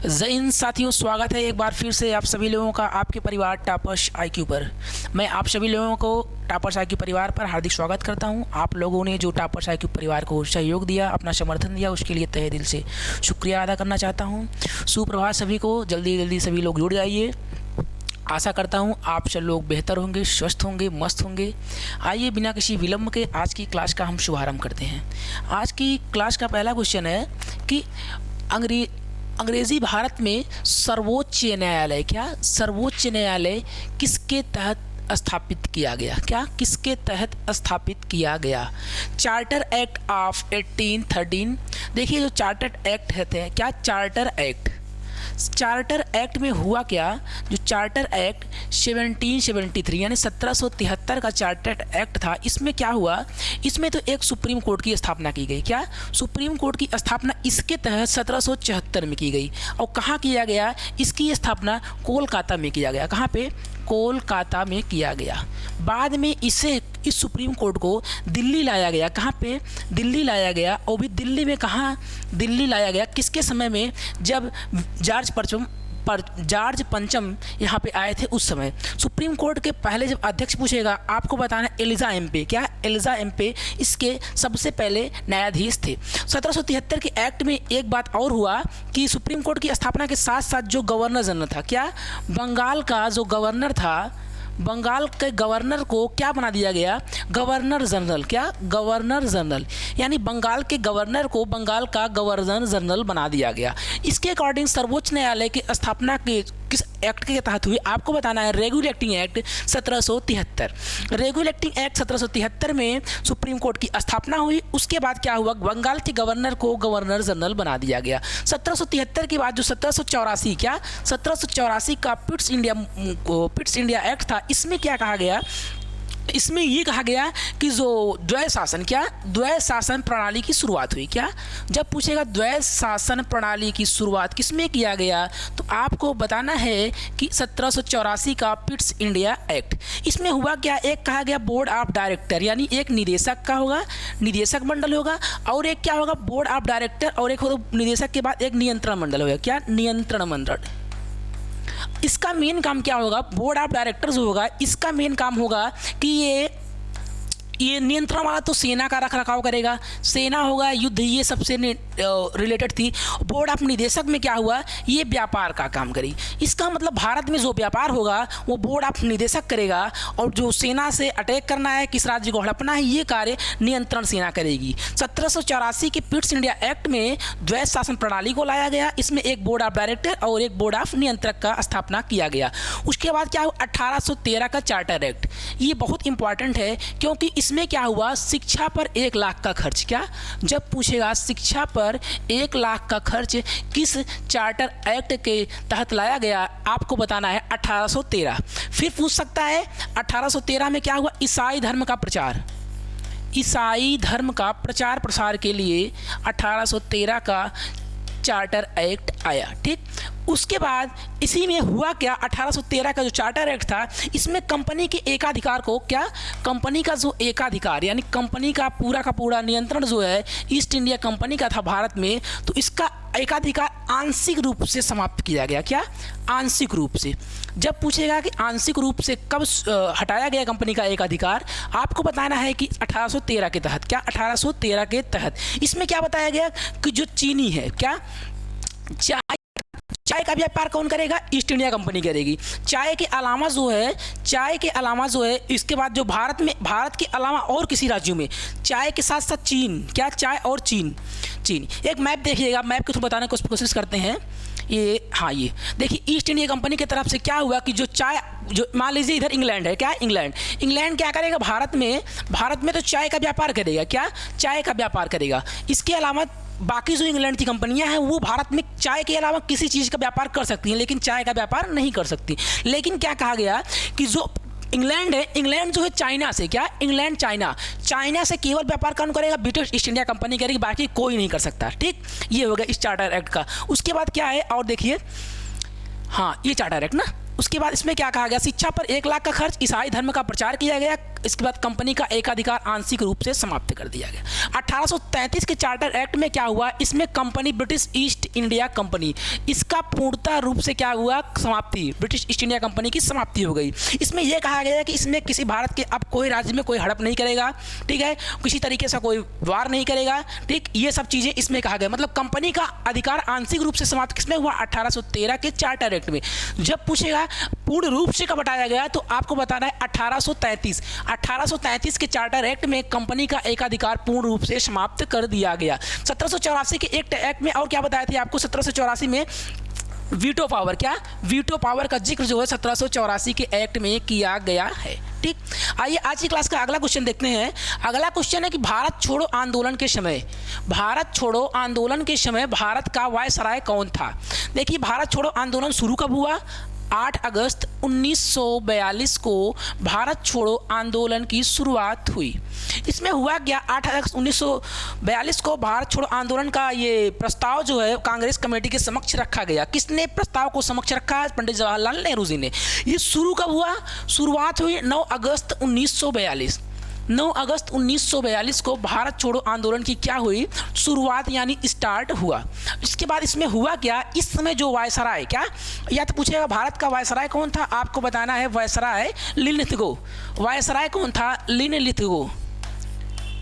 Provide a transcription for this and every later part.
जय हिंद साथियों, स्वागत है एक बार फिर से आप सभी लोगों का आपके परिवार टॉपर्स आईक्यू पर। मैं आप सभी लोगों को टॉपर्स आईक्यू परिवार पर हार्दिक स्वागत करता हूं। आप लोगों ने जो टॉपर्स आईक्यू परिवार को सहयोग दिया, अपना समर्थन दिया, उसके लिए तहे दिल से शुक्रिया अदा करना चाहता हूं। सुप्रभात सभी को, जल्दी जल्दी सभी लोग जुड़ जाइए। आशा करता हूँ आप सब लोग बेहतर होंगे, स्वस्थ होंगे, मस्त होंगे। आइए बिना किसी विलम्ब के आज की क्लास का हम शुभारंभ करते हैं। आज की क्लास का पहला क्वेश्चन है कि अंग्रेजी भारत में सर्वोच्च न्यायालय सर्वोच्च न्यायालय किसके तहत स्थापित किया गया? किसके तहत स्थापित किया गया? Charter act of 1813। देखिए जो चार्टर एक्ट है चार्टर एक्ट में हुआ क्या? जो चार्टर एक्ट 1773 यानी 1773 का चार्टर एक्ट था, इसमें क्या हुआ? इसमें तो एक सुप्रीम कोर्ट की स्थापना की गई। सुप्रीम कोर्ट की स्थापना इसके तहत 1774 में की गई। और कहाँ किया गया? इसकी स्थापना कोलकाता में किया गया। कहाँ पे? कोलकाता में किया गया। बाद में इस सुप्रीम कोर्ट को दिल्ली लाया गया। कहाँ पे? दिल्ली लाया गया। और भी दिल्ली में कहाँ दिल्ली लाया गया? किसके समय में? जब जॉर्ज पंचम यहाँ पे आए थे उस समय। सुप्रीम कोर्ट के पहले जब अध्यक्ष पूछेगा आपको बताना एलिजा एम्पे। एलिजा एम्पे इसके सबसे पहले न्यायाधीश थे। 1773 के एक्ट में एक बात और हुआ कि सुप्रीम कोर्ट की स्थापना के साथ साथ जो गवर्नर जनरल था, बंगाल का जो गवर्नर था, बंगाल के गवर्नर को क्या बना दिया गया? Governor general. गवर्नर जनरल यानी बंगाल के गवर्नर को बंगाल का गवर्नर जनरल बना दिया गया। इसके अकॉर्डिंग सर्वोच्च न्यायालय की स्थापना के किस एक्ट के तहत हुई आपको बताना है? Regulating act 1773। रेगुलेटिंग एक्ट 1773 में सुप्रीम कोर्ट की स्थापना हुई। उसके बाद क्या हुआ? बंगाल के गवर्नर को गवर्नर जनरल बना दिया गया। 1773 के बाद जो 1784 का पिट्स इंडिया एक्ट था, इसमें क्या कहा गया? इसमें ये कहा गया कि जो द्वैध शासन प्रणाली की शुरुआत हुई। जब पूछेगा द्वैध शासन प्रणाली की शुरुआत किसमें किया गया, तो आपको बताना है कि 1784 का पिट्स इंडिया एक्ट। इसमें हुआ क्या? एक कहा गया बोर्ड ऑफ डायरेक्टर, यानी एक निदेशक का होगा, निदेशक मंडल होगा, और एक क्या होगा? बोर्ड ऑफ डायरेक्टर, और एक होगा निदेशक के बाद एक नियंत्रण मंडल होगा। नियंत्रण मंडल। इसका मेन काम क्या होगा? बोर्ड ऑफ डायरेक्टर्स होगा। इसका मेन काम होगा कि ये नियंत्रण वाला तो सेना का रखरखाव करेगा, सेना होगा, युद्ध, ये सबसे रिलेटेड थी। बोर्ड ऑफ निदेशक में क्या हुआ? ये व्यापार का काम करी। इसका मतलब भारत में जो व्यापार होगा वो बोर्ड ऑफ निदेशक करेगा, और जो सेना से अटैक करना है, किस राज्य को हड़पना है, ये कार्य नियंत्रण सेना करेगी। 1784 के पिट्स इंडिया एक्ट में द्वैध शासन प्रणाली को लाया गया। इसमें एक बोर्ड ऑफ डायरेक्टर और एक बोर्ड ऑफ नियंत्रक का स्थापना किया गया। उसके बाद क्या हुआ? 1813 का चार्टर एक्ट। ये बहुत इंपॉर्टेंट है क्योंकि इसमें क्या हुआ? शिक्षा पर 1 लाख का खर्च। जब पूछेगा शिक्षा पर 1 लाख का खर्च किस चार्टर एक्ट के तहत लाया गया, आपको बताना है 1813। फिर पूछ सकता है 1813 में क्या हुआ? ईसाई धर्म का प्रचार। ईसाई धर्म का प्रचार प्रसार के लिए 1813 का चार्टर एक्ट आया। ठीक, उसके बाद इसी में हुआ क्या? 1813 का जो चार्टर एक्ट था, इसमें कंपनी के एकाधिकार को कंपनी का जो एकाधिकार यानी कंपनी का पूरा नियंत्रण जो है ईस्ट इंडिया कंपनी का था भारत में, तो इसका एकाधिकार आंशिक रूप से समाप्त किया गया। आंशिक रूप से। जब पूछेगा कि आंशिक रूप से कब हटाया गया कंपनी का एकाधिकार, आपको बताना है कि 1813 के तहत। 1813 के तहत। इसमें क्या बताया गया कि जो चीनी है, चाय का व्यापार कौन करेगा? ईस्ट इंडिया कंपनी करेगी। चाय के अलावा जो है इसके बाद जो भारत के अलावा और किसी राज्यों में चाय के साथ साथ चीन, चाय और चीन। एक मैप देखिएगा, मैप के थ्रू बताने की कोशिश करते हैं। ये देखिए ईस्ट इंडिया कंपनी की तरफ से क्या हुआ कि जो मान लीजिए इधर इंग्लैंड है। इंग्लैंड क्या करेगा? भारत में तो चाय का व्यापार करेगा। चाय का व्यापार करेगा। इसके अलावा बाकी जो इंग्लैंड की कंपनियां हैं वो भारत में चाय के अलावा किसी चीज़ का व्यापार कर सकती हैं, लेकिन चाय का व्यापार नहीं कर सकती। लेकिन क्या कहा गया कि जो इंग्लैंड है, इंग्लैंड जो है चाइना से, इंग्लैंड चाइना से केवल व्यापार कौन करेगा? ब्रिटिश ईस्ट इंडिया कंपनी करेगी, बाकी कोई नहीं कर सकता। ठीक, ये हो गया इस चार्टर एक्ट का। उसके बाद क्या है और देखिए, ये चार्टर एक्ट उसके बाद इसमें क्या कहा गया, शिक्षा पर 1 लाख का खर्च, ईसाई धर्म का प्रचार किया गया। इसके बाद कंपनी का एकाधिकार आंशिक रूप से समाप्त कर दिया गया। 1833 के चार्टर एक्ट में क्या हुआ, इसमें company British east India company, इसका पूर्णतः रूप से क्या हुआ, समाप्ति, ब्रिटिश ईस्ट इंडिया कंपनी की समाप्ति हो गई। इसमें यह कहा गया कि इसमें किसी भारत के अब कोई राज्य में कोई हड़प नहीं करेगा, ठीक है, किसी तरीके से कोई वार नहीं करेगा, ठीक, ये सब चीज़ें इसमें कहा गया। मतलब कंपनी का अधिकार आंशिक रूप से समाप्त किसमें हुआ, 1813 के चार्टर एक्ट में। जब पूछेगा पूर्ण रूप से कब हटाया गया, तो आपको बताना है 1833 के चार्टर एक्ट में कंपनी का एकाधिकार पूर्ण रूप से समाप्त कर दिया गया। 1784 के एक्ट में और क्या बताया था आपको, 1784 में वीटो पावर, क्या वीटो पावर का जिक्र जो है 1784 के एक्ट में किया गया है। ठीक, आइए आज की क्लास का अगला क्वेश्चन देखते हैं। अगला क्वेश्चन है कि भारत छोड़ो आंदोलन के समय, भारत छोड़ो आंदोलन के समय भारत का वायसराय कौन था। देखिए, भारत छोड़ो आंदोलन शुरू कब हुआ, 8 अगस्त 1942 को भारत छोड़ो आंदोलन की शुरुआत हुई। इसमें हुआ क्या, 8 अगस्त 1942 को भारत छोड़ो आंदोलन का ये प्रस्ताव जो है कांग्रेस कमेटी के समक्ष रखा गया। किसने प्रस्ताव को समक्ष रखा, पंडित जवाहरलाल नेहरू जी ने। ये शुरू कब हुआ, शुरुआत हुई 9 अगस्त 1942। 9 अगस्त 1942 को भारत छोड़ो आंदोलन की क्या हुई, शुरुआत यानी स्टार्ट हुआ। इसके बाद इसमें हुआ क्या, इस समय जो वायसराय, क्या या तो पूछेगा भारत का वायसराय कौन था, आपको बताना है वायसराय लिनलिथगो। वायसराय कौन था, लिनलिथगो,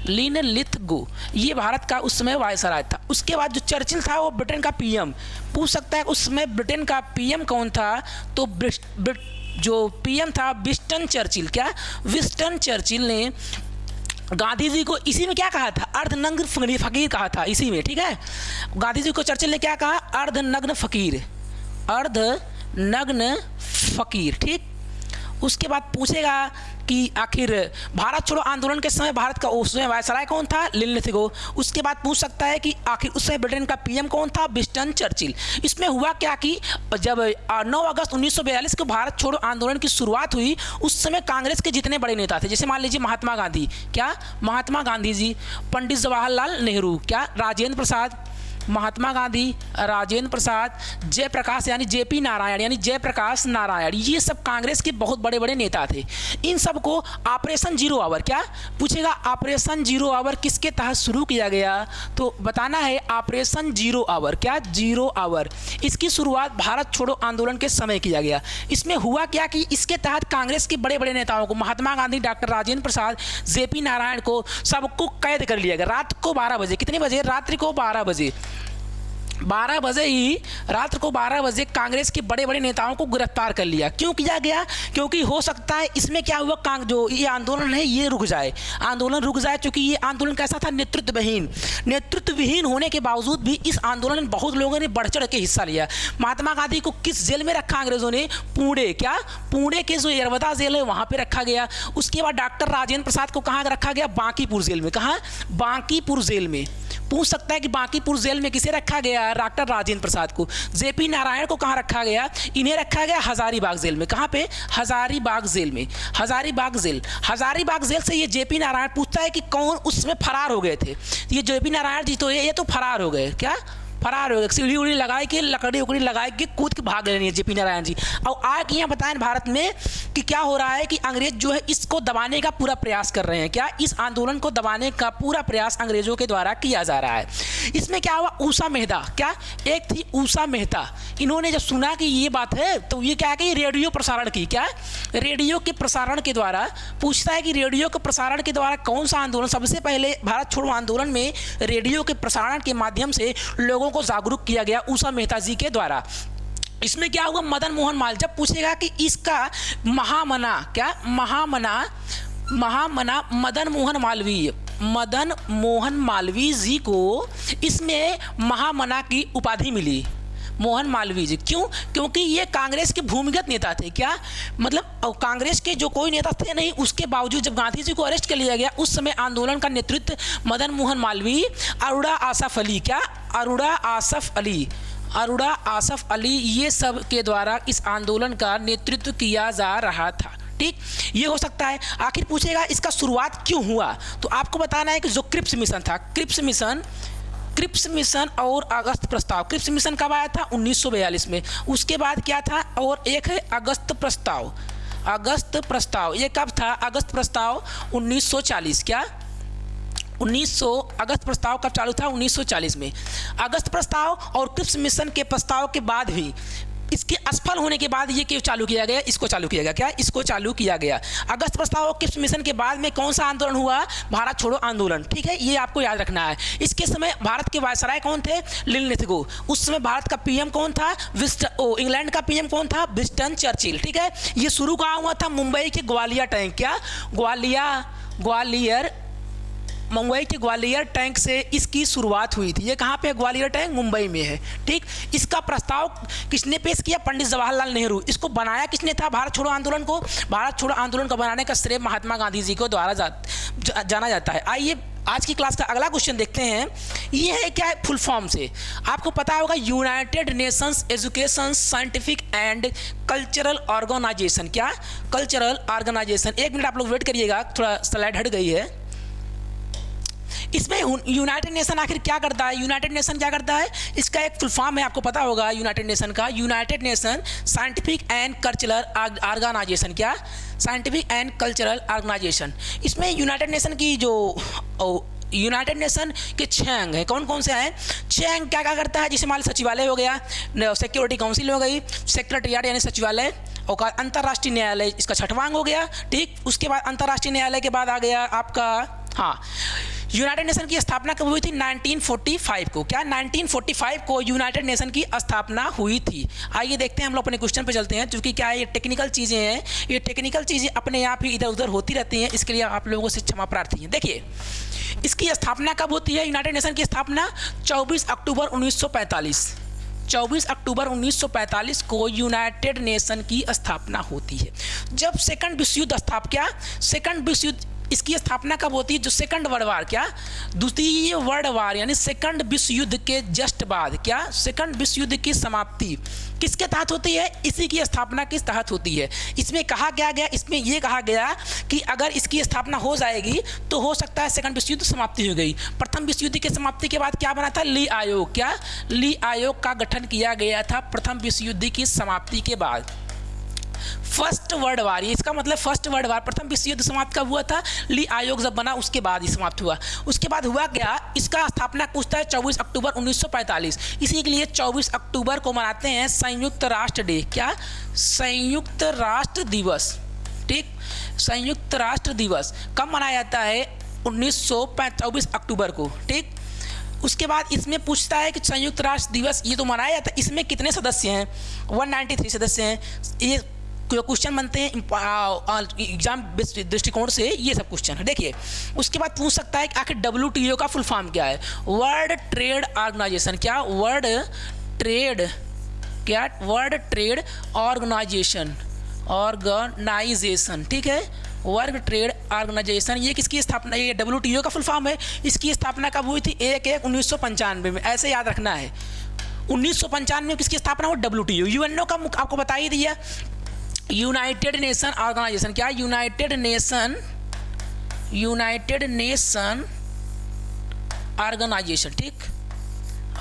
लिनलिथगो, ये भारत का उस समय वायसराय था। उसके बाद जो चर्चिल था वो ब्रिटेन का पीएम। पूछ सकता है उस समय ब्रिटेन का पीएम कौन था, तो जो पीएम था विंस्टन चर्चिल। क्या, विंस्टन चर्चिल ने गांधी जी को इसी में क्या कहा था, अर्धनग्न फकीर कहा था इसी में, ठीक है। गांधी जी को चर्चिल ने क्या कहा, अर्धनग्न फकीर, अर्धनग्न फकीर, ठीक। उसके बाद पूछेगा कि आखिर भारत छोड़ो आंदोलन के समय भारत का उस समय वायसराय कौन था, लिनलिथगो। उसके बाद पूछ सकता है कि आखिर उस समय ब्रिटेन का पीएम कौन था, विंस्टन चर्चिल। इसमें हुआ क्या कि जब 9 अगस्त 1942 को भारत छोड़ो आंदोलन की शुरुआत हुई, उस समय कांग्रेस के जितने बड़े नेता थे, जैसे मान लीजिए महात्मा गांधी, क्या महात्मा गांधी जी, पंडित जवाहरलाल नेहरू, क्या राजेंद्र प्रसाद, महात्मा गांधी, राजेंद्र प्रसाद, जयप्रकाश यानी जेपी नारायण यानी जयप्रकाश नारायण, ये सब कांग्रेस के बहुत बड़े बड़े नेता थे। इन सब को ऑपरेशन जीरो आवर, क्या पूछेगा, ऑपरेशन जीरो आवर किसके तहत शुरू किया गया, तो बताना है ऑपरेशन जीरो आवर, क्या जीरो आवर। इसकी शुरुआत भारत छोड़ो आंदोलन के समय किया गया। इसमें हुआ क्या कि इसके तहत कांग्रेस के बड़े बड़े नेताओं को, महात्मा गांधी, डॉक्टर राजेंद्र प्रसाद, जेपी नारायण को, सबको कैद कर लिया गया। रात को 12 बजे, कितने बजे, रात्रि को 12 बजे, 12 बजे ही, रात को 12 बजे कांग्रेस के बड़े बड़े नेताओं को गिरफ्तार कर लिया। क्यों किया गया, क्योंकि हो सकता है इसमें क्या हुआ, जो ये आंदोलन है ये रुक जाए, आंदोलन रुक जाए, क्योंकि ये आंदोलन कैसा था, नेतृत्वविहीन होने के बावजूद भी इस आंदोलन में बहुत लोगों ने बढ़ चढ़ के हिस्सा लिया। महात्मा गांधी को किस जेल में रखा अंग्रेजों ने, पुणे, क्या पुणे के जो यरवदा जेल है वहाँ पर रखा गया। उसके बाद डॉक्टर राजेंद्र प्रसाद को कहाँ रखा गया, बांकीपुर जेल में। कहाँ, बांकीपुर जेल में। पूछ सकता है कि बांकीपुर जेल में किसे रखा गया, डॉक्टर राजेंद्र प्रसाद को। जेपी नारायण को कहाँ रखा गया, इन्हें रखा गया हजारीबाग जेल में। कहाँ पे, हजारीबाग जेल में, हजारीबाग जेल। हजारीबाग जेल से ये जेपी नारायण पूछता है कि कौन उसमें फरार हो गए थे। ये जेपी नारायण जी तो ये तो फरार हो गए, क्या फरार हो गए, सीढ़ी उड़ी लगाए के, लकड़ी उकड़ी लगाए के कूद के भाग रहे हैं जेपी नारायण जी। और आके यहाँ बताएं भारत में कि क्या हो रहा है कि अंग्रेज जो है इसको दबाने का पूरा प्रयास कर रहे हैं। क्या, इस आंदोलन को दबाने का पूरा प्रयास अंग्रेजों के द्वारा किया जा रहा है। इसमें क्या हुआ, उषा मेहता, क्या एक थी उषा मेहता, इन्होंने जब सुना कि ये बात है तो ये क्या कि रेडियो प्रसारण की, क्या रेडियो के प्रसारण के द्वारा, पूछता है कि रेडियो के प्रसारण के द्वारा कौन सा आंदोलन, सबसे पहले भारत छोड़ो आंदोलन में रेडियो के प्रसारण के माध्यम से लोगों को जागरूक किया गया उषा मेहता जी के द्वारा। इसमें क्या हुआ, मदन मोहन मालवीय, जब पूछेगा कि इसका महामना, क्या महामना मदन मोहन मालवीय जी को इसमें महामना की उपाधि मिली, मोहन मालवीय जी। क्यों, क्योंकि ये कांग्रेस के भूमिगत नेता थे। क्या मतलब, कांग्रेस के जो कोई नेता थे नहीं, उसके बावजूद जब गांधी जी को अरेस्ट कर लिया गया, उस समय आंदोलन का नेतृत्व मदन मोहन मालवीय, अरोड़ा आसफ अली, ये सब के द्वारा इस आंदोलन का नेतृत्व किया जा रहा था। ठीक, ये हो सकता है। आखिर पूछेगा इसका शुरुआत क्यों हुआ, तो आपको बताना है कि जो क्रिप्स मिशन था, क्रिप्स मिशन क्रिप्स मिशन और अगस्त प्रस्ताव। क्रिप्स मिशन कब आया था? 1942 में। उसके बाद क्या था? और एक है अगस्त प्रस्ताव। अगस्त प्रस्ताव ये कब था? अगस्त प्रस्ताव 1940। क्या 1900? अगस्त प्रस्ताव कब चालू था? 1940 में। अगस्त प्रस्ताव और क्रिप्स मिशन के प्रस्ताव के बाद भी, इसके असफल होने के बाद ये क्यों चालू किया गया? इसको चालू किया गया। क्या? इसको चालू किया गया। अगस्त प्रस्ताव और क्रिप्स मिशन के बाद में कौन सा आंदोलन हुआ? भारत छोड़ो आंदोलन। ठीक है, ये आपको याद रखना है। इसके समय भारत के वायसराय कौन थे? लिनलिथगो। उस समय भारत का पीएम कौन था? इंग्लैंड का पीएम कौन था? Winston Churchill. ठीक है, ये शुरू कहाँ हुआ था? मुंबई के ग्वालियर टैंक। क्या? मुंबई के ग्वालियर टैंक से इसकी शुरुआत हुई थी। ये कहाँ पे? ग्वालियर टैंक मुंबई में है। ठीक, इसका प्रस्ताव किसने पेश किया? पंडित जवाहरलाल नेहरू। इसको बनाया किसने था? भारत छोड़ो आंदोलन को। भारत छोड़ो आंदोलन को बनाने का श्रेय महात्मा गांधी जी को द्वारा जाना जाता है। आइए आज की क्लास का अगला क्वेश्चन देखते हैं। ये है क्या है? फुल फॉर्म से आपको पता होगा, United Nations education scientific and cultural organisation. क्या? Cultural organisation. एक मिनट आप लोग वेट करिएगा, थोड़ा स्लाइड हट गई है। इसमें यूनाइटेड नेशन आखिर क्या करता है? यूनाइटेड नेशन क्या करता है? इसका एक फुल फॉर्म है, आपको पता होगा यूनाइटेड नेशन का। United Nation scientific and cultural organisation. क्या? Scientific and cultural organisation. इसमें यूनाइटेड नेशन की जो यूनाइटेड नेशन के 6 अंग हैं। कौन कौन से हैं? 6 अंग क्या क्या करता है? जैसे मान सचिवालय हो गया, सिक्योरिटी काउंसिल हो गई, सेक्रेटरिएट यानी सचिवालय, और अंतर्राष्ट्रीय न्यायालय इसका 6वां अंग हो गया। ठीक, उसके बाद अंतर्राष्ट्रीय न्यायालय के बाद आ गया आपका, हाँ, यूनाइटेड नेशन की स्थापना कब हुई थी? 1945 को। क्या? 1945 को यूनाइटेड नेशन की स्थापना हुई थी। आइए देखते हैं, हम लोग अपने क्वेश्चन पे चलते हैं। क्योंकि क्या है, ये टेक्निकल चीज़ें हैं, ये टेक्निकल चीज़ें अपने आप ही इधर उधर होती रहती हैं, इसके लिए आप लोगों से क्षमा प्रार्थी हैं। देखिए, इसकी स्थापना कब होती है? यूनाइटेड नेशन की स्थापना 24 अक्टूबर 1945। 24 अक्टूबर 1945 को यूनाइटेड नेशन की स्थापना होती है। जब सेकंड विश्व युद्ध क्या? सेकंड विश्व युद्ध, इसकी स्थापना कब होती है? जो सेकंड वर्ल्ड वार, क्या? द्वितीय वर्ल्ड वार यानी सेकंड विश्व युद्ध के जस्ट बाद, क्या? सेकंड विश्व युद्ध की समाप्ति किसके तहत होती है? इसी की स्थापना किस तहत होती है? इसमें कहा क्या गया? इसमें यह कहा गया कि अगर इसकी स्थापना हो जाएगी तो हो सकता है सेकंड विश्व युद्ध समाप्ति हो गई। प्रथम विश्व युद्ध की समाप्ति के बाद क्या बना था? ली आयोग। क्या? ली आयोग का गठन किया गया था प्रथम विश्व युद्ध की समाप्ति के बाद। फर्स्ट वर्ल्ड वार, इसका मतलब फर्स्ट वर्ल्ड वार, प्रथम विश्व युद्ध समाप्त कब हुआ था? ली आयोग जब बना उसके बाद ही समाप्त हुआ। उसके बाद हुआ क्या? इसका स्थापना पूछता है 24 अक्टूबर 1945। इसी के लिए 24 अक्टूबर को मनाते हैं संयुक्त राष्ट्र डे। क्या? संयुक्त राष्ट्र दिवस। ठीक, संयुक्त राष्ट्र दिवस कब मनाया जाता है? 24 अक्टूबर को। ठीक, उसके बाद इसमें पूछता है कि संयुक्त राष्ट्र दिवस ये तो मनाया जाता है, इसमें कितने सदस्य हैं? 193 सदस्य हैं। ये क्वेश्चन बनते हैं एग्जाम दृष्टिकोण से, ये सब क्वेश्चन है। देखिए, उसके बाद पूछ सकता है कि आखिर WTO का फुल फॉर्म क्या है? World Trade Organization. क्या? वर्ल्ड ट्रेड, क्या? World Trade Organization. ठीक है, वर्ल्ड ट्रेड ऑर्गेनाइजेशन। ये किसकी स्थापना? ये WTO का फुल फॉर्म है। इसकी स्थापना कब हुई थी? 1/1/1995 में। ऐसे याद रखना है, 1995 में किसकी स्थापना हुई? WTO। UNO का आपको बता ही दिया, यूनाइटेड नेशन ऑर्गेनाइजेशन। क्या? United Nation Organization. ठीक,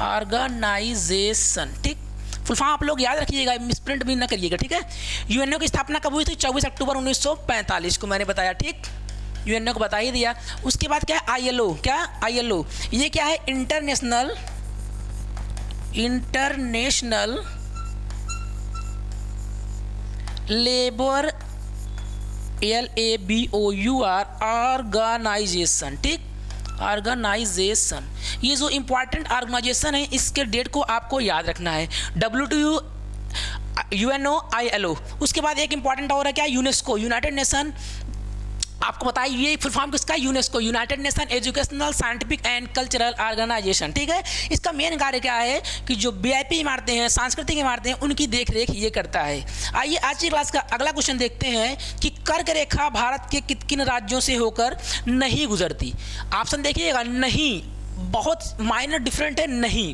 ऑर्गेनाइजेशन। ठीक, फुल फॉर्म आप लोग याद रखिएगा, मिसप्रिंट भी ना करिएगा। ठीक है, यूएनओ की स्थापना कब हुई थी? 24 अक्टूबर 1945 को मैंने बताया। ठीक, यूएनओ को बता ही दिया। उसके बाद क्या है? ILO। क्या? ILO ये क्या है? International Labour, LABOUR Organization. ठीक, ऑर्गेनाइजेशन। ये जो इंपॉर्टेंट ऑर्गेनाइजेशन है, इसके डेट को आपको याद रखना है। WTO, UNO, ILO। उसके बाद एक इंपॉर्टेंट और है क्या? UNESCO, United Nation. आपको बताइए ये फुल फॉर्म किसका? UNESCO, United Nation Educational Scientific and cultural Organization. ठीक है, इसका मेन कार्य क्या है कि जो VIP इमारतें हैं, सांस्कृतिक इमारतें हैं, उनकी देखरेख ये करता है। आइए आज की क्लास का अगला क्वेश्चन देखते हैं कि कर्क रेखा भारत के किन राज्यों से होकर नहीं गुजरती? ऑप्शन देखिएगा, नहीं, बहुत माइनर डिफरेंट है। नहीं,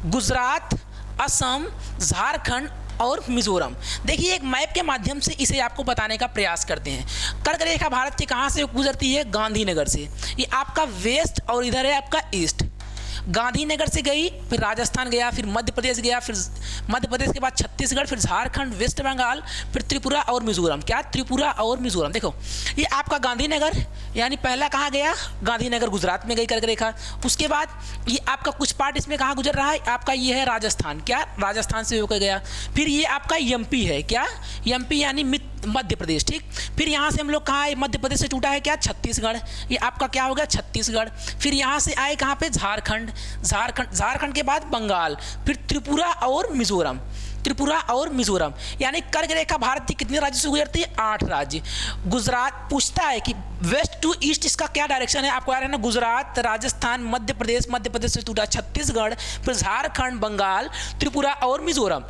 गुजरात, असम, झारखंड और मिजोरम। देखिए, एक मैप के माध्यम से इसे आपको बताने का प्रयास करते हैं। कर्क रेखा भारत के कहाँ से गुजरती है? गांधीनगर से। ये आपका वेस्ट और इधर है आपका ईस्ट। गांधीनगर से गई, फिर राजस्थान गया, फिर मध्य प्रदेश गया, फिर मध्य प्रदेश के बाद छत्तीसगढ़, फिर झारखंड, वेस्ट बंगाल, फिर त्रिपुरा और मिजोरम। क्या? त्रिपुरा और मिजोरम। देखो ये आपका गांधीनगर यानी पहला कहाँ गया? गांधीनगर गुजरात में गई कर्क रेखा। उसके बाद ये आपका कुछ पार्ट इसमें कहाँ गुजर रहा है? आपका ये है राजस्थान। क्या? राजस्थान से होकर गया। फिर ये आपका एमपी है। क्या? एमपी यानी मध्य प्रदेश। ठीक, फिर यहाँ से हम लोग कहाँ आए? मध्य प्रदेश से टूटा है क्या? छत्तीसगढ़। ये आपका क्या हो गया? छत्तीसगढ़। फिर यहाँ से आए कहाँ पे? झारखंड। झारखंड के बाद बंगाल, फिर त्रिपुरा और मिजोरम। त्रिपुरा और मिजोरम यानी कर्क रेखा भारत के कितने राज्यों से गुजरती है? 8 राज्य। गुजरात पूछता है कि वेस्ट टू ईस्ट इसका क्या डायरेक्शन है? आपको याद है ना, गुजरात, राजस्थान, मध्य प्रदेश से टूटा छत्तीसगढ़, फिर झारखंड, बंगाल, त्रिपुरा और मिजोरम।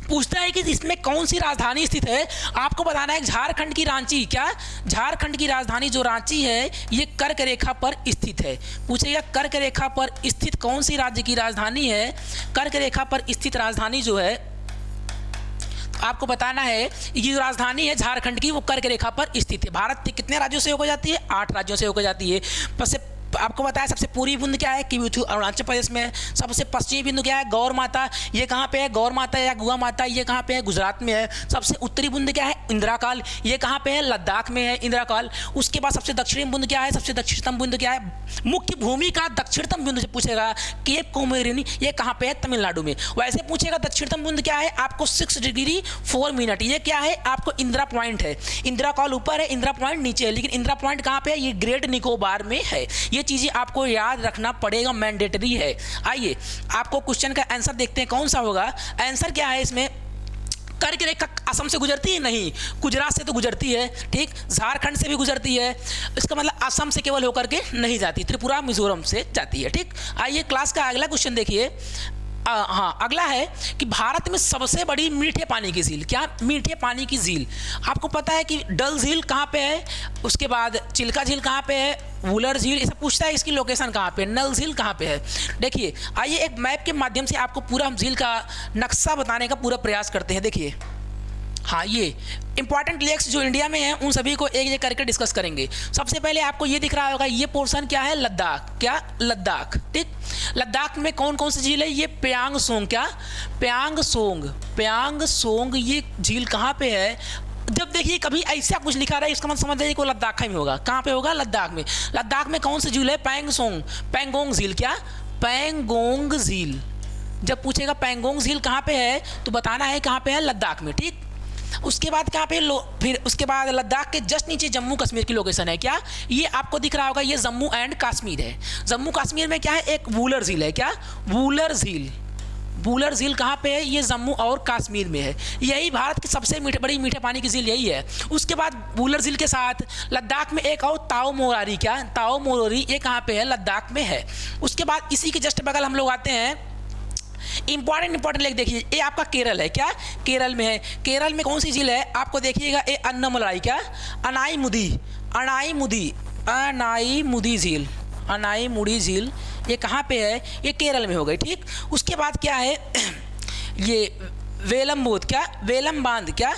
पूछता है कि इसमें कौन सी राजधानी स्थित है? आपको बताना है झारखंड की रांची। क्या? झारखंड की राजधानी जो रांची है ये कर्क रेखा पर स्थित है। पूछेगा कर्क रेखा पर स्थित कौन सी राज्य की राजधानी है? कर्क रेखा पर स्थित राजधानी जो है आपको बताना है, ये जो राजधानी है झारखंड की वो कर्क रेखा पर स्थित है। भारत के कितने राज्यों से होकर जाती है? 8 राज्यों से होकर जाती है। आपको बताया सबसे पूर्वी बिंदु क्या है? किविथु अरुणाचल प्रदेश में। सबसे पश्चिमी बिंदु क्या है? गौर माता। ये कहाँ पे है? गौर माता या गुआ माता ये कहाँ पे है? गुजरात में है। सबसे उत्तरी बिंदु क्या है? इंदिराकाल। ये कहाँ पे है? लद्दाख में है इंदिराकाल। उसके बाद सबसे दक्षिणी बिंदु क्या है? सबसे दक्षिणतम बिंदु क्या है? मुख्य भूमि का दक्षिणतम बिंदु से पूछेगा केप कोमोरिनी, ये कहाँ पे है? तमिलनाडु में। वैसे पूछेगा दक्षिणतम बिंदु क्या है? आपको 6 डिग्री 4 मिनट। ये क्या है? आपको इंदिरा पॉइंट है। इंदिराकाल ऊपर है, इंदिरा पॉइंट नीचे है, लेकिन इंदिरा पॉइंट कहाँ पे है? ये ग्रेट निकोबार में है। ये चीज़ें आपको याद रखना पड़ेगा, मैंडेटरी है। आइए आपको क्वेश्चन का आंसर देखते हैं कौन सा होगा। आंसर क्या है इसमें? कर्क रेखा असम से गुजरती है? नहीं, गुजरात से तो गुजरती है। ठीक, झारखंड से भी गुजरती है। इसका मतलब असम से केवल होकर के नहीं जाती, त्रिपुरा मिजोरम से जाती है। ठीक, आइए क्लास का अगला क्वेश्चन देखिए। हाँ, अगला है कि भारत में सबसे बड़ी मीठे पानी की झील। क्या? मीठे पानी की झील। आपको पता है कि डल झील कहाँ पे है, उसके बाद चिल्का झील कहाँ पे है, वुलर झील, ऐसा पूछता है इसकी लोकेशन कहाँ पे, नल झील कहाँ पे है। देखिए आइए एक मैप के माध्यम से आपको पूरा हम झील का नक्शा बताने का पूरा प्रयास करते हैं। देखिए हाँ, ये इंपॉर्टेंट लेक्स जो इंडिया में हैं उन सभी को एक एक करके डिस्कस करेंगे। सबसे पहले आपको ये दिख रहा होगा, ये पोर्शन क्या है? लद्दाख। क्या? लद्दाख। ठीक, लद्दाख में कौन कौन सी झील है? ये प्यांग सोंग। क्या? प्यांग सोंग ये झील कहाँ पे है? जब देखिए कभी ऐसा कुछ लिखा रहा है इसका मतलब समझ जाइए को लद्दाख में होगा। कहाँ पे होगा? लद्दाख में। लद्दाख में कौन सी झील है? पैंगोंग झील। क्या? पैंगोंग झील। जब पूछेगा पैंगोंग झील कहाँ पे है तो बताना है कहाँ पे है? लद्दाख में। ठीक, उसके बाद कहाँ पे फिर उसके बाद लद्दाख के जस्ट नीचे जम्मू कश्मीर की लोकेशन है। क्या? ये आपको दिख रहा होगा, ये जम्मू एंड कश्मीर है। जम्मू कश्मीर में क्या है? एक वुलर झील है। क्या? वुलर झील कहाँ पे है? ये जम्मू और कश्मीर में है। यही भारत की सबसे बड़ी मीठे पानी की झील यही है। उसके बाद वुलर झील के साथ लद्दाख में एक और ताओ मोरारी। क्या? ताओ मोरारी ये कहाँ पे है? लद्दाख में है। उसके बाद इसी के जस्ट बगल हम लोग आते हैं, इंपॉर्टेंट लेख देखिए, ये आपका केरल है। क्या? केरल में है। केरल में कौन सी झील है? आपको देखिएगा ये अन्नमलाई। क्या? अनाईमुदी झील ये कहाँ पे है? ये केरल में हो गई। ठीक, उसके बाद क्या है? ये वेलम्बोध। क्या? वेलम बांध। क्या?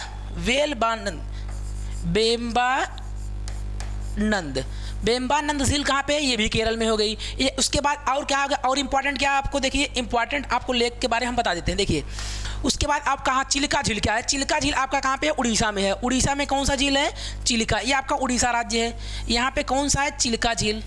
बेम्बानंद झील कहाँ पे है? ये भी केरल में हो गई। ये उसके बाद और क्या होगा? और इंपॉर्टेंट क्या आपको देखिए, इंपॉर्टेंट आपको लेक के बारे में हम बता देते हैं। देखिए उसके बाद आप कहाँ? चिल्का झील। क्या है? चिल्का झील आपका कहाँ पे है? उड़ीसा में है। उड़ीसा में कौन सा झील है? चिल्का। ये आपका उड़ीसा राज्य है। यहाँ पे कौन सा है? चिल्का झील।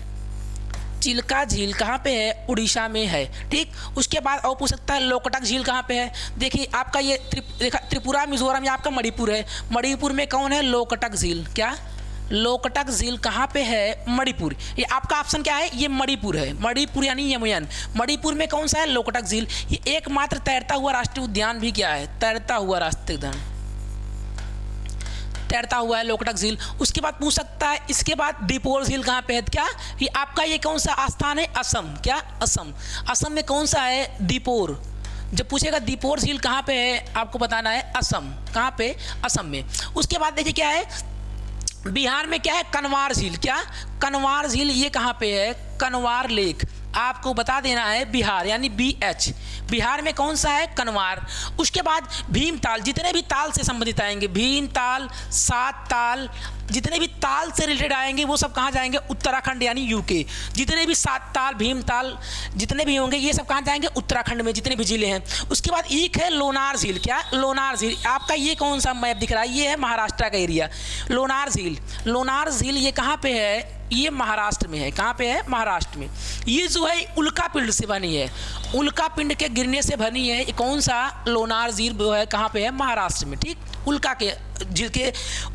चिल्का झील कहाँ पे है? उड़ीसा में है। ठीक, उसके बाद और पूछ सकता है लोकटक झील कहाँ पे है? देखिए आपका ये त्रिपुरा मिजोरम, ये आपका मणिपुर है। मणिपुर में कौन है? लोकटक झील। क्या? लोकटक झील कहाँ पे है? मणिपुर। ये आपका ऑप्शन क्या है? ये मणिपुर है। मणिपुर यानी यमुयन। मणिपुर में कौन सा है? लोकटक झील। ये एकमात्र तैरता हुआ राष्ट्रीय उद्यान भी क्या है? तैरता हुआ राष्ट्रीय उद्यान, तैरता हुआ है लोकटक झील। उसके बाद पूछ सकता है इसके बाद दीपोर झील कहाँ पे है? क्या? ये आपका ये कौन सा स्थान है? असम। क्या? असम में कौन सा है? दीपोर। जब पूछेगा दीपोर झील कहाँ पे है आपको बताना है असम। कहाँ पे? असम में। उसके बाद देखिए क्या है, बिहार में क्या है? कनवार झील। क्या? कनवार झील ये कहाँ पे है? कनवार लेक। आपको बता देना है बिहार, यानी BH। बिहार में कौन सा है? कनवार। उसके बाद भीमताल, जितने भी ताल से संबंधित आएंगे, भीमताल, सात ताल, जितने भी ताल से रिलेटेड आएंगे वो सब कहाँ जाएंगे? उत्तराखंड यानी UK। जितने भी सात ताल, भीमताल जितने भी होंगे ये सब कहाँ जाएंगे? उत्तराखंड में, जितने भी जिले हैं। उसके बाद एक है लोनार झील। क्या? लोनार झील। आपका ये कौन सा मैप दिख रहा है? ये है महाराष्ट्र का एरिया। लोनार झील, लोनार झील ये कहाँ पे है? ये महाराष्ट्र में है। कहाँ पे है? महाराष्ट्र में। ये जो है उल्का पिंड से बनी है, उल्का पिंड के गिरने से बनी है। ये कौन सा? लोनार झील जो है कहाँ पे है? महाराष्ट्र में। ठीक, उल्का के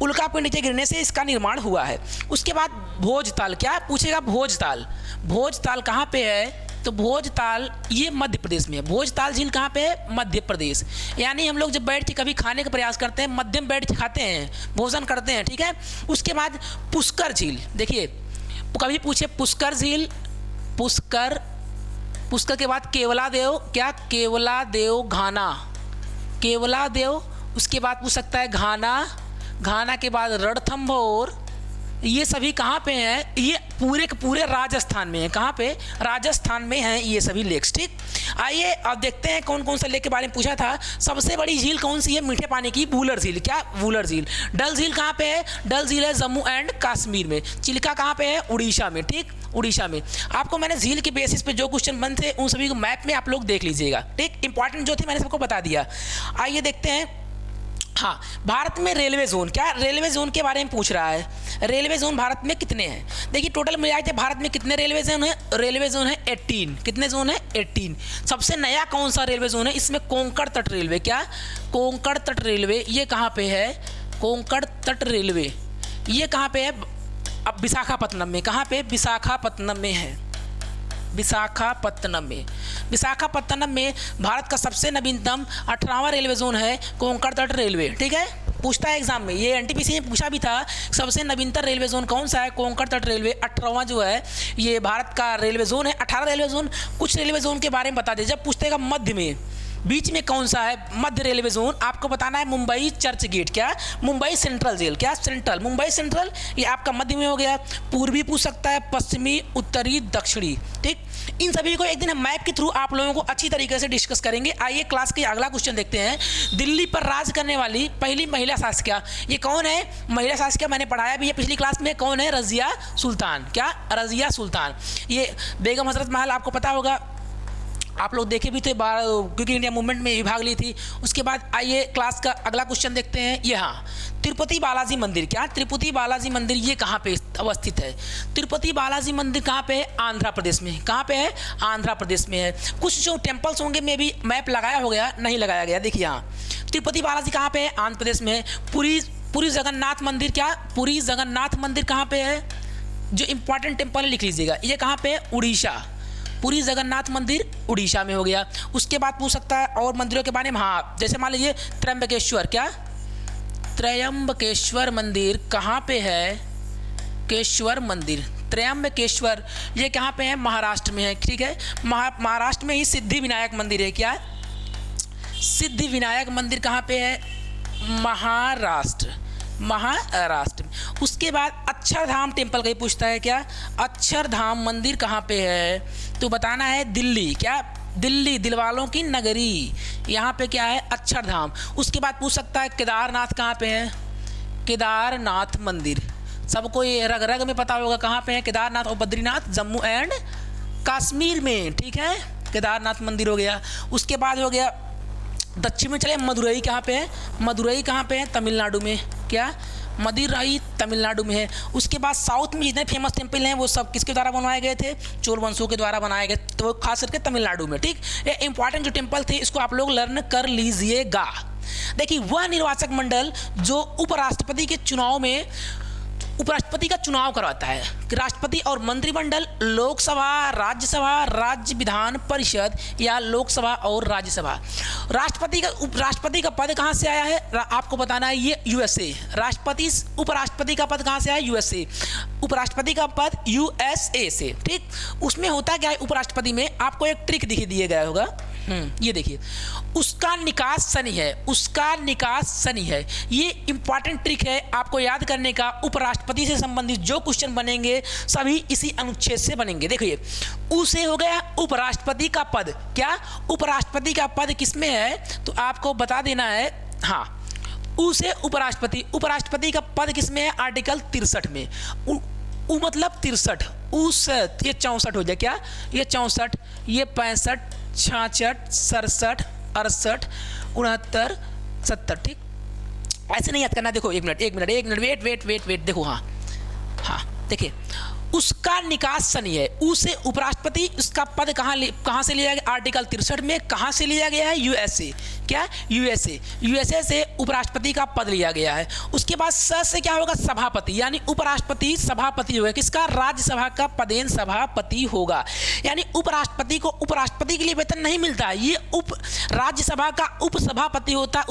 उल्का पिंड के गिरने से इसका निर्माण हुआ है। उसके बाद भोजताल। क्या पूछेगा? भोजताल। भोजताल कहाँ पे है? तो भोजताल ये मध्य प्रदेश में है। भोजताल झील कहाँ पे है? मध्य प्रदेश। यानी हम लोग जब बैठ के कभी खाने का प्रयास करते हैं, मध्यम बैठ के खाते हैं, भोजन करते हैं। ठीक है। उसके बाद पुष्कर झील। देखिए कभी पूछे पुष्कर झील, पुष्कर, पुष्कर के बाद केवलादेव। क्या? केवलादेव घाना, केवलादेव। उसके बाद पूछ सकता है घाना, घाना के बाद रणथंभौर। ये सभी कहाँ पे हैं? ये पूरे के पूरे राजस्थान में है। कहाँ पे? राजस्थान में हैं ये सभी लेक्स। ठीक, आइए अब देखते हैं कौन कौन सा लेक के बारे में पूछा था। सबसे बड़ी झील कौन सी है मीठे पानी की? वुलर झील। क्या? वुलर झील। डल झील कहाँ पे है? डल झील है जम्मू एंड कश्मीर में। चिल्का कहाँ पे है? उड़ीसा में। ठीक, उड़ीसा में। आपको मैंने झील के बेसिस पे जो क्वेश्चन बन थे उन सभी को मैप में आप लोग देख लीजिएगा। ठीक, इंपॉर्टेंट जो थे मैंने सबको बता दिया। आइए देखते हैं। हाँ, भारत में रेलवे जोन। क्या? रेलवे जोन के बारे में पूछ रहा है। रेलवे जोन भारत में कितने हैं? देखिए टोटल मिलाए थे भारत में कितने रेलवे जोन है? रेलवे जोन है 18। कितने जोन है? 18। सबसे नया कौन सा रेलवे जोन है? इसमें कोंकण तट रेलवे। क्या? कोंकण तट रेलवे। ये कहाँ पे है? कोंकण तट रेलवे ये कहाँ पे है? अब विशाखापत्तनम में। कहाँ पे? विशाखापत्तनम में है। विशाखापत्तनम में। विशाखापत्तनम में भारत का सबसे नवीनतम 18वां रेलवे जोन है कोंकण तट रेलवे। ठीक है, पूछता है एग्जाम में, ये NTPC में पूछा भी था। सबसे नवीनतम रेलवे जोन कौन सा है? कोंकण तट रेलवे 18वां जो है ये भारत का रेलवे जोन है। 18 रेलवे जोन। कुछ रेलवे जोन के बारे में बता दे। जब पूछतेगा मध्य में, बीच में कौन सा है? मध्य रेलवे जोन। आपको बताना है मुंबई चर्च गेट। क्या? Mumbai central jail. क्या? सेंट्रल, मुंबई सेंट्रल ये आपका मध्य में हो गया। पूर्वी पूछ सकता है, पश्चिमी, उत्तरी, दक्षिणी। ठीक, इन सभी को एक दिन हम मैप के थ्रू आप लोगों को अच्छी तरीके से डिस्कस करेंगे। आइए क्लास के अगला क्वेश्चन देखते हैं। दिल्ली पर राज करने वाली पहली महिला शासिका ये कौन है? महिला शासिका मैंने पढ़ाया भी है पिछली क्लास में। कौन है? रजिया सुल्तान। क्या? रजिया सुल्तान। ये बेगम हजरत महल आपको पता होगा, आप लोग देखे भी थे, क्योंकि इंडिया मूवमेंट में भाग ली थी। उसके बाद आइए क्लास का अगला क्वेश्चन देखते हैं। ये हाँ, तिरुपति बालाजी मंदिर। क्या? तिरुपति बालाजी मंदिर ये कहाँ पे अवस्थित है? तिरुपति बालाजी मंदिर कहाँ पे है? आंध्र प्रदेश में। कहाँ पे है? आंध्र प्रदेश में है। कुछ जो टेम्पल्स होंगे में भी मैप लगाया हो गया, नहीं लगाया गया। देखिए यहाँ तिरुपति बालाजी कहाँ पे है? आंध्र प्रदेश में है। पुरी जगन्नाथ मंदिर। क्या? पुरी जगन्नाथ मंदिर कहाँ पे है? जो इंपॉर्टेंट टेम्पल लिख लीजिएगा। ये कहाँ पे है? उड़ीसा। पुरी जगन्नाथ मंदिर उड़ीसा में हो गया। उसके बाद पूछ सकता है और मंदिरों के बारे में। हाँ, जैसे मान लीजिए त्र्यंबकेश्वर। क्या? त्र्यंबकेश्वर मंदिर कहाँ पे है? केश्वर मंदिर, त्र्यंबकेश्वर ये कहाँ पे है? महाराष्ट्र में है। ठीक है, महाराष्ट्र में ही सिद्धि विनायक मंदिर है। क्या? सिद्धि विनायक मंदिर कहाँ पे है? महाराष्ट्र, महाराष्ट्र। उसके बाद अक्षरधाम टेम्पल का ही पूछता है। क्या? अक्षरधाम मंदिर कहाँ पे है? तो बताना है दिल्ली। क्या? दिल्ली, दिलवालों की नगरी। यहाँ पे क्या है? अक्षरधाम। उसके बाद पूछ सकता है केदारनाथ कहाँ पे है? केदारनाथ मंदिर सबको ये रग रग में पता होगा कहाँ पे है। केदारनाथ और बद्रीनाथ जम्मू एंड कश्मीर में। ठीक है, केदारनाथ मंदिर हो गया। उसके बाद हो गया दक्षिण में चले, मदुरई कहाँ पे है? मदुरई कहाँ पे है? तमिलनाडु में। क्या? मदुरई तमिलनाडु में है। उसके बाद साउथ में जितने फेमस टेम्पल हैं वो सब किसके द्वारा बनवाए गए थे? चोल वंशों के द्वारा बनाए गए, तो वो खास करके तमिलनाडु में। ठीक, ये इंपॉर्टेंट जो टेम्पल थे इसको आप लोग लर्न कर लीजिएगा। देखिए वह निर्वाचक मंडल जो उपराष्ट्रपति के चुनाव में उपराष्ट्रपति का चुनाव करवाता है, राष्ट्रपति और मंत्रिमंडल, लोकसभा, राज्यसभा, राज्य विधान परिषद या लोकसभा और राज्यसभा। राष्ट्रपति का पद कहाँ से आया है? आपको बताना है ये USA। राष्ट्रपति उपराष्ट्रपति का पद कहाँ से आया? USA। उपराष्ट्रपति का पद USA से। ठीक, उसमें होता क्या है उपराष्ट्रपति में? आपको एक ट्रिक दिए गया होगा। ये देखिए, उसका निकास शनि है, उसका निकास शनि है। ये इंपॉर्टेंट ट्रिक है आपको याद करने का। उपराष्ट्रपति से संबंधित जो क्वेश्चन बनेंगे सभी इसी अनुच्छेद से बनेंगे। देखिए, उसे हो गया उपराष्ट्रपति का पद। क्या उपराष्ट्रपति का पद किसमें है तो आपको बता देना है। हाँ, उसे उपराष्ट्रपति का पद किसमें है? आर्टिकल 63 में। उ मतलब 63, उस ये 64 हो जाए। क्या ये 64, ये 65, 66, 67, 68, 69, 70। ठीक, ऐसे नहीं याद करना। देखो एक मिनट, वेट देखो। हाँ देखिए, उसका निकास शनि है। उसे उपराष्ट्रपति, उसका पद कहाँ से लिया गया? आर्टिकल 63 में। कहाँ से लिया गया है? यूएसए। क्या? यूएसए से उपराष्ट्रपति का पद लिया गया है। उसके बाद स से क्या होगा? सभापति, यानी उपराष्ट्रपति सभापति होगा। किसका? राज्यसभा का पदेन सभापति होगा। यानी उपराष्ट्रपति को उपराष्ट्रपति के लिए वेतन नहीं मिलता, ये राज्यसभा का उपसभापति होता है,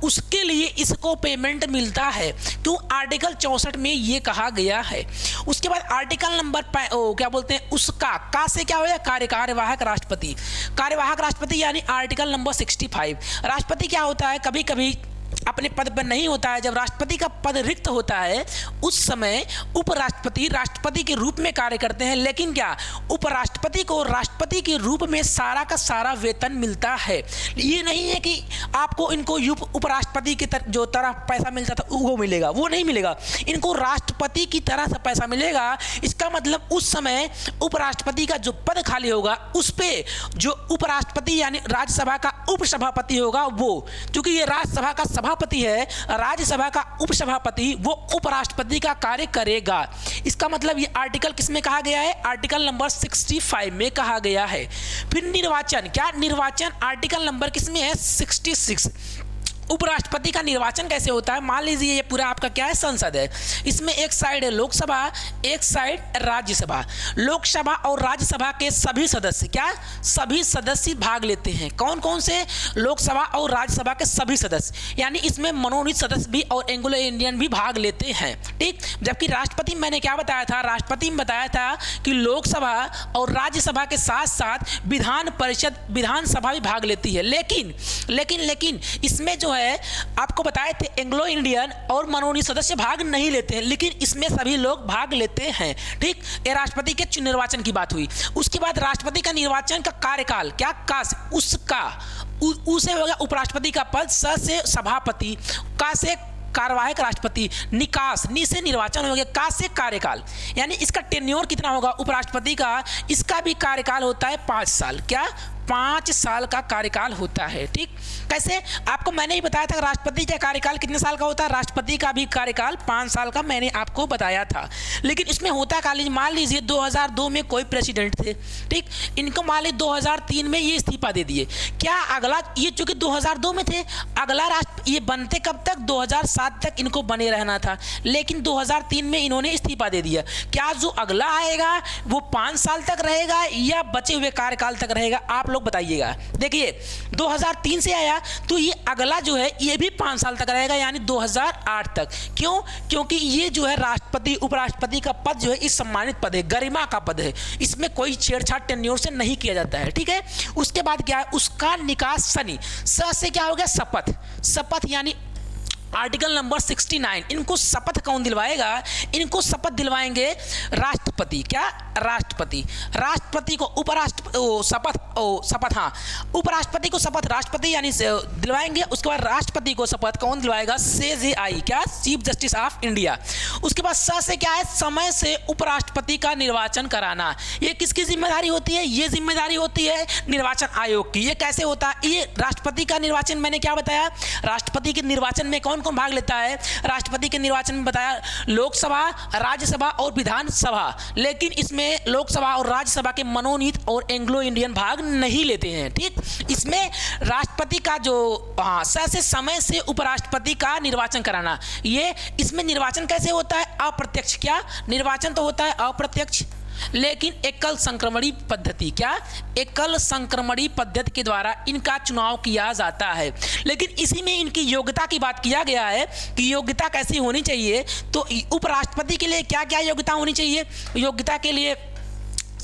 उसके लिए इसको पेमेंट मिलता है। क्यों? आर्टिकल 64 में ये कहा गया है। उसके बाद आर्टिकल नंबर क्या बोलते हैं, उसका का से क्या हो गया? कार्यवाहक राष्ट्रपति यानी आर्टिकल नंबर 65। राष्ट्रपति क्या होता है? कभी कभी अपने पद पर नहीं होता है। जब राष्ट्रपति का पद रिक्त होता है उस समय उपराष्ट्रपति राष्ट्रपति के रूप में कार्य करते हैं। लेकिन क्या, उपराष्ट्रपति को राष्ट्रपति के रूप में सारा का सारा वेतन मिलता है। ये नहीं है कि आपको इनको उपराष्ट्रपति की जो तरह पैसा मिलता था वो मिलेगा, वो नहीं मिलेगा। इनको राष्ट्रपति की तरह से पैसा मिलेगा। इसका मतलब उस समय उपराष्ट्रपति का जो पद खाली होगा उस पर जो उपराष्ट्रपति यानी राज्यसभा का उपसभापति होगा वो, क्योंकि ये राज्यसभा का सभापति है, राज्यसभा का उपसभापति, वो उपराष्ट्रपति का कार्य करेगा। इसका मतलब ये आर्टिकल किसमें कहा गया है? आर्टिकल नंबर 65 में कहा गया है। फिर निर्वाचन, क्या निर्वाचन आर्टिकल नंबर किसमें है? 66। उपराष्ट्रपति का निर्वाचन कैसे होता है? मान लीजिए ये पूरा आपका क्या है? संसद है। इसमें एक साइड है लोकसभा, एक साइड राज्यसभा। लोकसभा और राज्यसभा के सभी सदस्य, क्या सभी सदस्य भाग लेते हैं? कौन कौन से? लोकसभा और राज्यसभा के सभी सदस्य, यानी इसमें मनोनीत सदस्य भी और एंग्लो इंडियन भी भाग लेते हैं। ठीक, जबकि राष्ट्रपति मैंने क्या बताया था? राष्ट्रपति में बताया था कि लोकसभा और राज्यसभा के साथ साथ विधान परिषद, विधानसभा भी भाग लेती है। लेकिन इसमें जो है आपको बताए थे एंग्लो इंडियन और मनोनीत सदस्य भाग नहीं लेते हैं, लेकिन इसमें सभी लोग भाग लेते हैं। ठीक, ये राष्ट्रपति के निर्वाचन की बात हुई। उसके बाद राष्ट्रपति का निर्वाचन का कार्यकाल, क्या का उसका उसे हो गया उपराष्ट्रपति का पद, स से सभापति, का से कार्यवाहक राष्ट्रपति, निकास, नि से निर्वाचन हो गया, का से कार्यकाल, यानी इसका टेन्योर कितना होगा उपराष्ट्रपति का? इसका भी कार्यकाल होता है 5 साल। क्या? 5 साल का कार्यकाल होता है। ठीक, कैसे? आपको मैंने ही बताया था राष्ट्रपति का कार्यकाल कितने साल का होता है? राष्ट्रपति का भी कार्यकाल 5 साल का मैंने आपको बताया था। लेकिन इसमें होता कॉलेज, मान लीजिए 2002 में कोई प्रेसिडेंट थे। ठीक, इनको मान लीजिए 2003 में ये इस्तीफा दे दिए। क्या अगला, ये चूंकि 2002 में थे, अगला राष्ट्र ये बनते कब तक? 2007 तक इनको बने रहना था, लेकिन 2003 में इन्होंने इस्तीफा दे दिया। क्या जो अगला आएगा वो 5 साल तक रहेगा या बचे हुए कार्यकाल तक रहेगा? आप लोग बताइएगा। देखिए 2003 से आया तो ये अगला जो है ये भी 5 साल तक रहेगा, यानी 2008 तक। क्यों? क्योंकि ये जो है राष्ट्रपति उपराष्ट्रपति का पद जो है इस सम्मानित पद है, गरिमा का पद है, इसमें कोई छेड़छाड़ टेन्योर से नहीं किया जाता है। ठीक है, उसके बाद क्या है? उसका निकास शनि, स से क्या हो गया? शपथ यानी आर्टिकल नंबर 69। इनको शपथ कौन दिलवाएगा? इनको शपथ दिलवाएंगे राष्ट्रपति। क्या? राष्ट्रपति को उपराष्ट्रपति को शपथ राष्ट्रपति यानी दिलवाएंगे। उसके बाद राष्ट्रपति को शपथ कौन दिलवाएगा? CJI, क्या? Chief justice of India. उसके बाद स से क्या है? समय से उपराष्ट्रपति का निर्वाचन कराना। ये किसकी जिम्मेदारी होती है? ये जिम्मेदारी होती है निर्वाचन आयोग की। ये कैसे होता है? ये राष्ट्रपति का निर्वाचन मैंने क्या बताया? राष्ट्रपति के निर्वाचन में कौन कौन भाग लेता है? राष्ट्रपति के निर्वाचन में बताया लोकसभा, राज्यसभा और विधानसभा। लेकिन इसमें लोकसभा और राज्यसभा के मनोनीत और एंग्लो इंडियन भाग नहीं लेते हैं। ठीक, इसमें राष्ट्रपति का जो से समय से उपराष्ट्रपति का निर्वाचन कराना, ये इसमें निर्वाचन कैसे होता है? अप्रत्यक्ष। क्या? निर्वाचन तो होता है अप्रत्यक्ष, लेकिन एकल संक्रमणी पद्धति। क्या? एकल संक्रमणी पद्धति के द्वारा इनका चुनाव किया जाता है। लेकिन इसी में इनकी योग्यता की बात किया गया है कि योग्यता कैसी होनी चाहिए। तो उपराष्ट्रपति के लिए क्या क्या योग्यता होनी चाहिए? योग्यता के लिए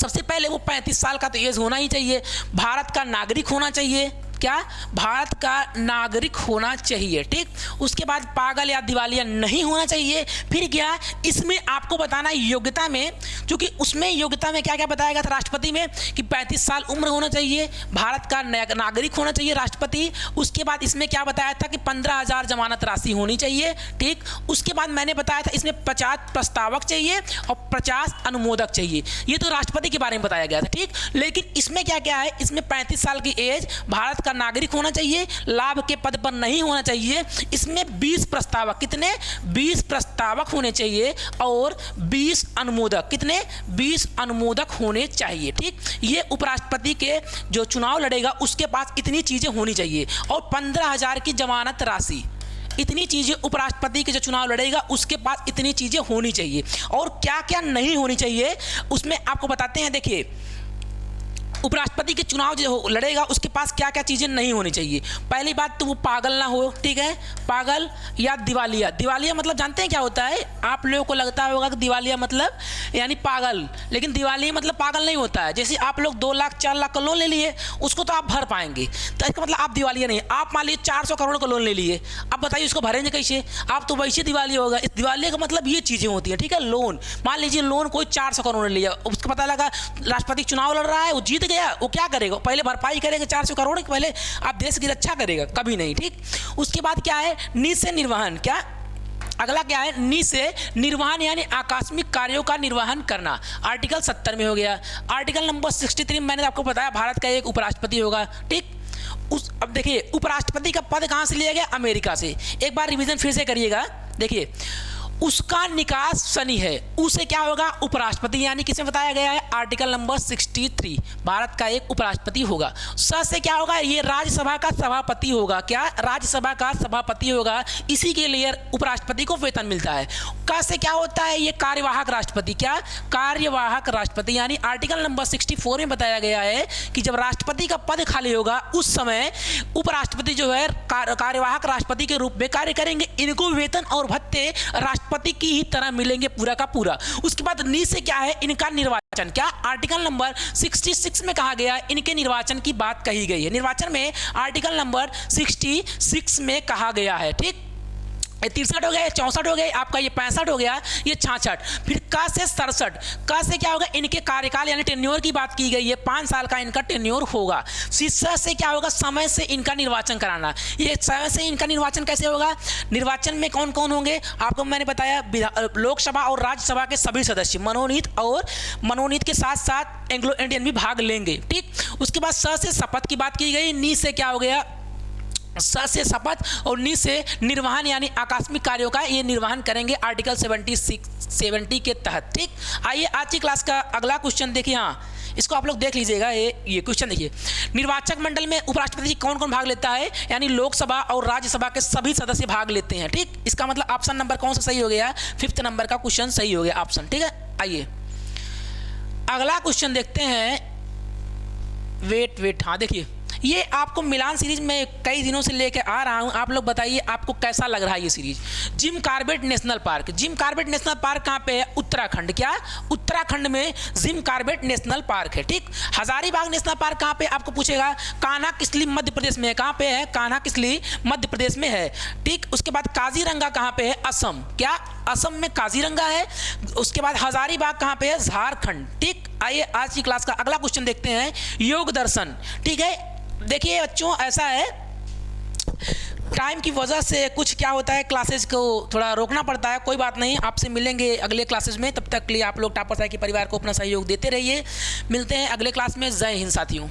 सबसे पहले वो 35 साल का तो एज होना ही चाहिए, भारत का नागरिक होना चाहिए, क्या भारत का नागरिक होना चाहिए, ठीक। उसके बाद पागल या दिवालिया नहीं होना चाहिए। फिर क्या इसमें आपको बताना योग्यता में, क्योंकि उसमें योग्यता में क्या क्या बताया गया था राष्ट्रपति में कि 35 साल उम्र होना चाहिए, भारत का नागरिक होना चाहिए राष्ट्रपति। उसके बाद इसमें क्या बताया था कि 15,000 जमानत राशि होनी चाहिए, ठीक। उसके बाद मैंने बताया था इसमें 50 प्रस्तावक चाहिए और 50 अनुमोदक चाहिए। ये तो राष्ट्रपति के बारे में बताया गया था, ठीक। लेकिन इसमें क्या क्या है, इसमें 35 साल की एज, भारत का नागरिक होना चाहिए, लाभ के पद पर नहीं होना चाहिए। इसमें 20 प्रस्तावक, कितने 20 प्रस्तावक होने चाहिए और 20 अनुमोदक, कितने 20 अनुमोदक होने चाहिए, ठीक। ये उपराष्ट्रपति के जो चुनाव लड़ेगा उसके पास इतनी चीजें होनी चाहिए और 15,000 की जमानत राशि, इतनी चीजें उपराष्ट्रपति के जो चुनाव लड़ेगा उसके पास इतनी चीजें होनी चाहिए। और क्या क्या नहीं होनी चाहिए उसमें आपको बताते हैं। देखिए उपराष्ट्रपति के चुनाव जो लड़ेगा उसके पास क्या क्या चीज़ें नहीं होनी चाहिए। पहली बात तो वो पागल ना हो, ठीक है, पागल या दिवालिया। दिवालिया मतलब जानते हैं क्या होता है, आप लोगों को लगता होगा कि दिवालिया मतलब यानी पागल, लेकिन दिवालिया मतलब पागल नहीं होता है। जैसे आप लोग 2 लाख 4 लाख का लोन ले लिए, उसको तो आप भर पाएंगे, तो इसका मतलब आप दिवालिया नहीं। आप मान लीजिए 400 करोड़ का लोन ले लिए, अब बताइए उसको भरेंगे कैसे, आप तो वैसे दिवालिया होगा। इस दिवालिया का मतलब ये चीज़ें होती हैं, ठीक है। लोन मान लीजिए लोन कोई 400 करोड़ ने लिया, उसको पता लगा राष्ट्रपति चुनाव लड़ रहा है, वो जीत गया, वो क्या करेगा, पहले भरपाई करेगा 400 करोड़ की, पहले आप देश की रक्षा करेगा, कभी नहीं, ठीक। उसके बाद क्या है, नी से निर्वहन, क्या अगला क्या है, नी से निर्वहन यानी आकस्मिक कार्यों का निर्वहन करना, आर्टिकल 70 में हो गया। आर्टिकल नंबर 63 मैंने आपको बताया भारत का एक उपराष्ट्रपति होगा, ठीक। अब देखिए उपराष्ट्रपति का पद कहाँ से लिया गया, अमेरिका से। एक बार रिवीजन फिर से करिएगा। देखिए उसका निकास शनि है, उसे क्या होगा, उपराष्ट्रपति, यानी किसमें बताया गया है, आर्टिकल नंबर 63 भारत का एक उपराष्ट्रपति होगा। स से क्या होगा, ये राज्यसभा का सभापति होगा, क्या राज्यसभा का सभापति होगा, इसी के लिए उपराष्ट्रपति को वेतन मिलता है। क से क्या होता है, ये कार्यवाहक राष्ट्रपति, क्या कार्यवाहक राष्ट्रपति, यानी आर्टिकल नंबर 64 में बताया गया है कि जब राष्ट्रपति का पद खाली होगा उस समय उपराष्ट्रपति जो है कार्यवाहक राष्ट्रपति के रूप में कार्य करेंगे, इनको वेतन और भत्ते राष्ट्रपति की ही तरह मिलेंगे पूरा का पूरा। उसके बाद नी से क्या है, इनका निर्वाचन, क्या आर्टिकल नंबर 66 में कहा गया, इनके निर्वाचन की बात कही गई है। निर्वाचन में आर्टिकल नंबर 66 में कहा गया है, ठीक। ये 63 हो गया, 64 हो गया, आपका ये 65 हो गया, ये 66। फिर का से 67, का से क्या होगा, इनके कार्यकाल यानी टेन्योर की बात की गई है, 5 साल का इनका टेन्योर होगा। शीर्षक से क्या होगा, समय से इनका निर्वाचन कराना। ये समय से इनका निर्वाचन कैसे होगा, निर्वाचन में कौन कौन होंगे आपको मैंने बताया, लोकसभा और राज्यसभा के सभी सदस्य मनोनीत, और मनोनीत के साथ साथ एंग्लो इंडियन भी भाग लेंगे, ठीक। उसके बाद स से शपथ की बात की गई, नी से क्या हो गया, स से शपथ, और नी से निर्वहन यानी आकस्मिक कार्यों का ये निर्वहन करेंगे आर्टिकल 70 के तहत, ठीक। आइए आज की क्लास का अगला क्वेश्चन देखिए। हाँ इसको आप लोग देख लीजिएगा, ये क्वेश्चन देखिए, निर्वाचक मंडल में उपराष्ट्रपति जी कौन कौन भाग लेता है, यानी लोकसभा और राज्यसभा के सभी सदस्य भाग लेते हैं, ठीक। इसका मतलब ऑप्शन नंबर कौन सा सही हो गया, 5th नंबर का क्वेश्चन सही हो गया ऑप्शन, ठीक है। आइए अगला क्वेश्चन देखते हैं। वेट हाँ देखिए, ये आपको मिलान सीरीज में कई दिनों से लेकर आ रहा हूँ, आप लोग बताइए आपको कैसा लग रहा है ये series. Jim Corbett national park, Jim Corbett national park कहाँ पे है, उत्तराखंड, क्या उत्तराखंड में जिम कॉर्बेट नेशनल पार्क है, ठीक। हजारीबाग नेशनल पार्क कहाँ पे आपको पूछेगा, कान्हा किसली मध्य प्रदेश में है, कहाँ पे है, कान्हा किसली मध्य प्रदेश में है, ठीक। उसके बाद काजीरंगा कहाँ पे है, असम, क्या असम में काजीरंगा है। उसके बाद हजारीबाग कहाँ पे है, झारखंड, ठीक। आइए आज की क्लास का अगला क्वेश्चन देखते हैं, योग दर्शन, ठीक है। देखिए बच्चों ऐसा है, टाइम की वजह से कुछ क्या होता है, क्लासेज को थोड़ा रोकना पड़ता है, कोई बात नहीं, आपसे मिलेंगे अगले क्लासेज में। तब तक के लिए आप लोग टापर साई के परिवार को अपना सहयोग देते रहिए। मिलते हैं अगले क्लास में। जय हिंद साथियों।